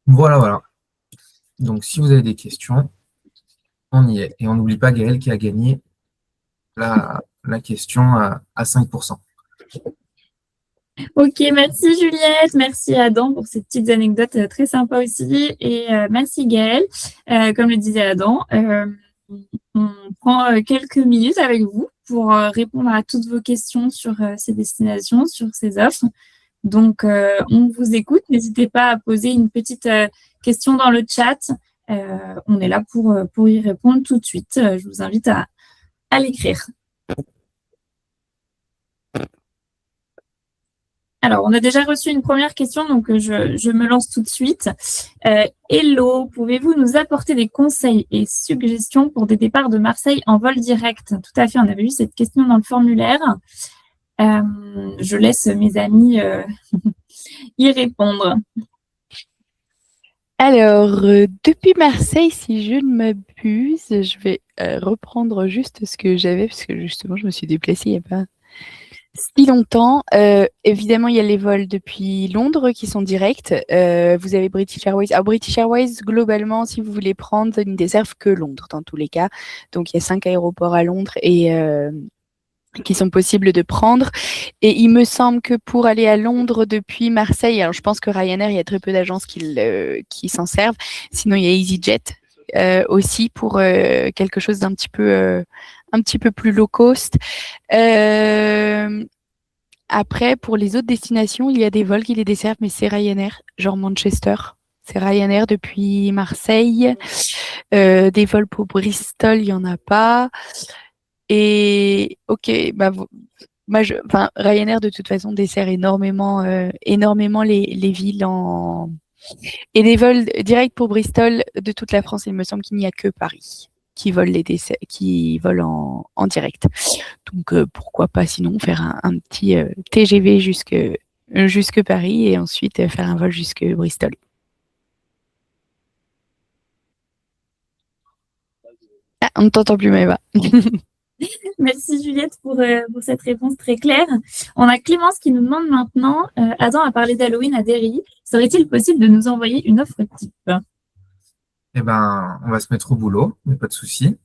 Voilà, voilà. Donc si vous avez des questions, on y est. Et on n'oublie pas Gaël qui a gagné la question à 5%. Ok, merci Juliette, merci Adam pour ces petites anecdotes très sympas aussi. Et merci Gaëlle. Comme le disait Adam, on prend quelques minutes avec vous pour répondre à toutes vos questions sur ces destinations, sur ces offres. Donc, on vous écoute. N'hésitez pas à poser une petite question dans le chat. On est là pour y répondre tout de suite. Je vous invite à l'écrire. Alors, on a déjà reçu une première question, donc je me lance tout de suite. Hello, pouvez-vous nous apporter des conseils et suggestions pour des départs de Marseille en vol direct? Tout à fait, on avait eu cette question dans le formulaire. Je laisse mes amis y répondre. Alors, depuis Marseille, si je ne m'abuse, je vais reprendre juste ce que j'avais, parce que justement, je me suis déplacée il n'y a pas si longtemps. Évidemment, il y a les vols depuis Londres qui sont directs. Vous avez British Airways. Alors, British Airways, globalement, si vous voulez prendre, ils ne desservent que Londres dans tous les cas. Donc, il y a 5 aéroports à Londres et qui sont possibles de prendre. Et il me semble que pour aller à Londres depuis Marseille, alors je pense que Ryanair, il y a très peu d'agences qui s'en servent. Sinon, il y a EasyJet aussi pour quelque chose d'un petit peu plus low cost. Après, pour les autres destinations, il y a des vols qui les desservent, mais c'est Ryanair, genre Manchester. C'est Ryanair depuis Marseille. Des vols pour Bristol, il n'y en a pas. Et ok, Ryanair de toute façon dessert énormément les villes et les vols directs pour Bristol de toute la France. Il me semble qu'il n'y a que Paris qui volent en direct. Donc pourquoi pas sinon faire un petit TGV jusque Paris et ensuite faire un vol jusque Bristol. Ah, on ne t'entend plus, Maëva. Merci Juliette pour cette réponse très claire. On a Clémence qui nous demande maintenant, Adam a parlé d'Halloween à Derry. Serait-il possible de nous envoyer une offre type? Eh ben, on va se mettre au boulot, mais pas de souci.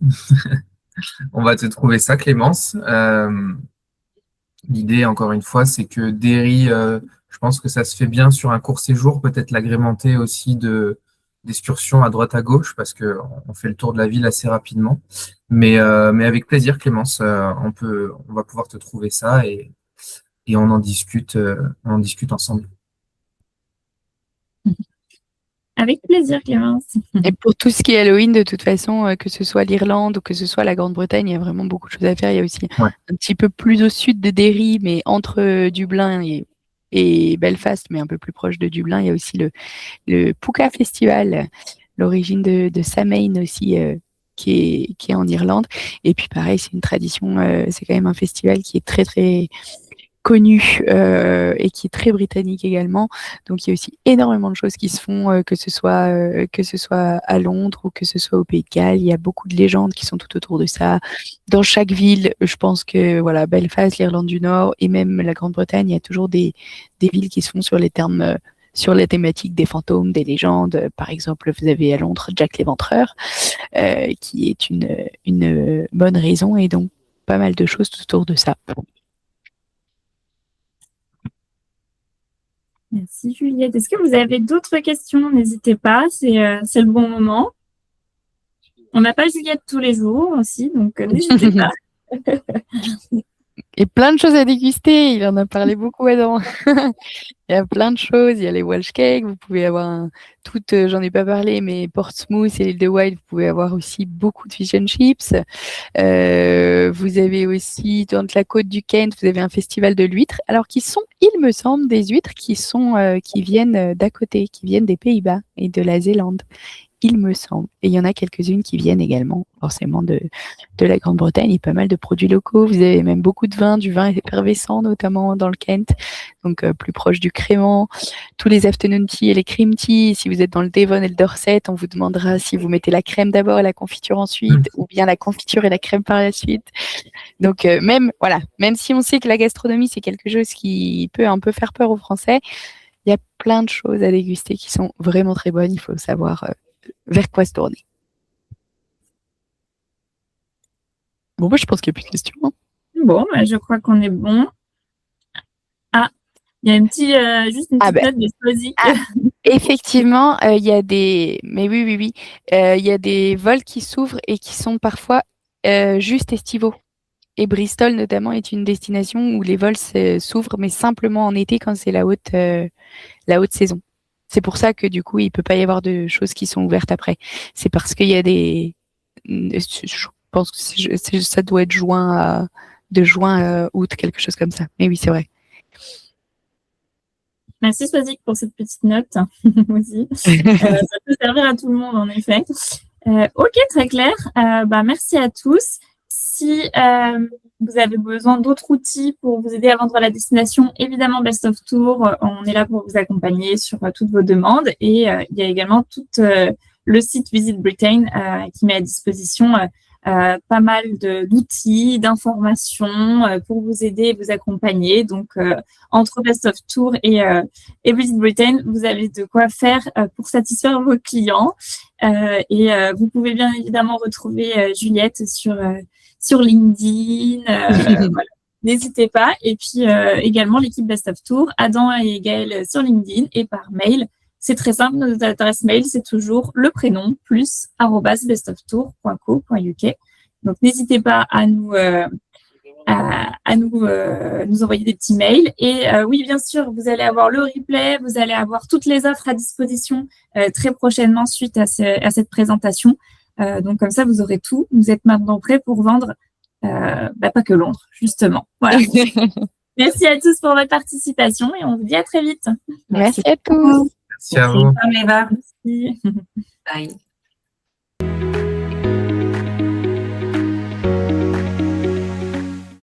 On va te trouver ça, Clémence. L'idée, encore une fois, c'est que Derry, je pense que ça se fait bien sur un court séjour, peut-être l'agrémenter aussi d'excursions à droite à gauche, parce qu'on fait le tour de la ville assez rapidement. Mais avec plaisir, Clémence, on va pouvoir te trouver ça et on en discute ensemble. Avec plaisir, Clémence. Et pour tout ce qui est Halloween, de toute façon, que ce soit l'Irlande ou que ce soit la Grande-Bretagne, il y a vraiment beaucoup de choses à faire. Il y a aussi un petit peu plus au sud de Derry, mais entre Dublin et Belfast, mais un peu plus proche de Dublin, il y a aussi le Puka Festival, l'origine de Samhain aussi, qui est en Irlande. Et puis pareil, c'est une tradition, c'est quand même un festival qui est très très connu et qui est très britannique également. Donc il y a aussi énormément de choses qui se font, que ce soit à Londres ou que ce soit au Pays de Galles. Il y a beaucoup de légendes qui sont tout autour de ça. Dans chaque ville, je pense que voilà, Belfast, l'Irlande du Nord et même la Grande-Bretagne, il y a toujours des villes qui se font sur les termes sur les thématiques des fantômes, des légendes. Par exemple, vous avez à Londres Jack l'Éventreur, qui est une bonne raison, et donc pas mal de choses tout autour de ça. Merci Juliette. Est-ce que vous avez d'autres questions? N'hésitez pas, c'est le bon moment. On n'a pas Juliette tous les jours aussi, donc n'hésitez pas. Et plein de choses à déguster. Il en a parlé beaucoup, Adam. Il y a plein de choses. Il y a les Welsh Cakes. Vous pouvez avoir j'en ai pas parlé, mais Portsmouth et l'île de Wight, vous pouvez avoir aussi beaucoup de fish and chips. Vous avez aussi, dans la côte du Kent, vous avez un festival de l'huître. Alors, qui sont, il me semble, des huîtres qui viennent d'à côté, qui viennent des Pays-Bas et de la Zélande. Il me semble. Et il y en a quelques-unes qui viennent également, forcément, de la Grande-Bretagne. Il y a pas mal de produits locaux. Vous avez même beaucoup de vin, du vin effervescent, notamment dans le Kent, donc plus proche du crément. Tous les afternoon tea et les cream tea. Si vous êtes dans le Devon et le Dorset, on vous demandera si vous mettez la crème d'abord et la confiture ensuite, ou bien la confiture et la crème par la suite. Donc, même si on sait que la gastronomie, c'est quelque chose qui peut un peu faire peur aux Français, il y a plein de choses à déguster qui sont vraiment très bonnes. Il faut savoir vers quoi se tourner. Bon, je pense qu'il n'y a plus de questions. Hein. Bon, je crois qu'on est bon. Ah, il y a juste une petite note de Sozik. Effectivement, il y a des... Mais oui. Il y a des vols qui s'ouvrent et qui sont parfois juste estivaux. Et Bristol, notamment, est une destination où les vols s'ouvrent, mais simplement en été quand c'est la haute saison. C'est pour ça que du coup, il peut pas y avoir de choses qui sont ouvertes après. C'est parce qu'il y a je pense que ça doit être de juin à août, quelque chose comme ça. Mais oui, c'est vrai. Merci Sozik pour cette petite note aussi. Ça peut servir à tout le monde en effet. Ok, très clair. Merci à tous. Si vous avez besoin d'autres outils pour vous aider à vendre la destination, évidemment, Best of Tour, on est là pour vous accompagner sur toutes vos demandes. Et il y a également tout le site Visit Britain qui met à disposition pas mal d'outils, d'informations pour vous aider et vous accompagner. Donc, entre Best of Tour et Visit Britain, vous avez de quoi faire pour satisfaire vos clients. Et vous pouvez bien évidemment retrouver Juliette sur LinkedIn. Voilà. N'hésitez pas. Et puis également l'équipe Best of Tour, Adam et Gaël sur LinkedIn et par mail. C'est très simple, notre adresse mail, c'est toujours le prénom plus @bestoftour.co.uk. Donc, n'hésitez pas à nous envoyer des petits mails. Et oui, bien sûr, vous allez avoir le replay, vous allez avoir toutes les offres à disposition très prochainement suite à cette présentation. Donc, comme ça, vous aurez tout. Vous êtes maintenant prêts pour vendre, pas que Londres, justement. Voilà. Merci à tous pour votre participation et on vous dit à très vite. Merci à tous. Merci à vous. Eva. Merci. Bye.